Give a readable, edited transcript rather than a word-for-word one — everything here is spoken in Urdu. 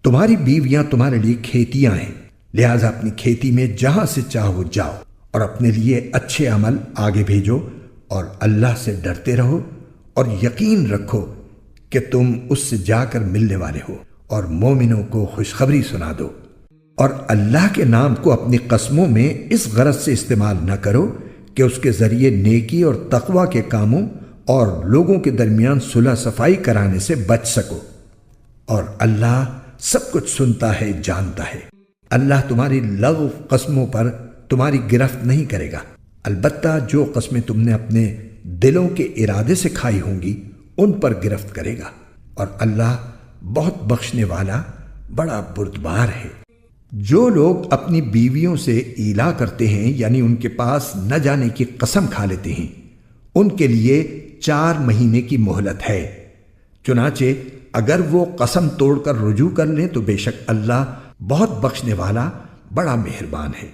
تمہاری بیویاں تمہارے لیے کھیتیاں ہیں، لہذا اپنی کھیتی میں جہاں سے چاہو جاؤ، اور اپنے لیے اچھے عمل آگے بھیجو، اور اللہ سے ڈرتے رہو، اور یقین رکھو کہ تم اس سے جا کر ملنے والے ہو، اور مومنوں کو خوشخبری سنا دو۔ اور اللہ کے نام کو اپنی قسموں میں اس غرض سے استعمال نہ کرو کہ اس کے ذریعے نیکی اور تقوی کے کاموں اور لوگوں کے درمیان صلح صفائی کرانے سے بچ سکو، اور اللہ سب کچھ سنتا ہے، جانتا ہے۔ اللہ تمہاری لغو قسموں پر تمہاری گرفت نہیں کرے گا، البتہ جو قسمیں تم نے اپنے دلوں کے ارادے سے کھائی ہوں گی ان پر گرفت کرے گا، اور اللہ بہت بخشنے والا بڑا بردبار ہے۔ جو لوگ اپنی بیویوں سے ایلا کرتے ہیں، یعنی ان کے پاس نہ جانے کی قسم کھا لیتے ہیں، ان کے لیے 4 مہینے کی مہلت ہے۔ چنانچہ اگر وہ قسم توڑ کر رجوع کر لیں تو بے شک اللہ بہت بخشنے والا بڑا مہربان ہے۔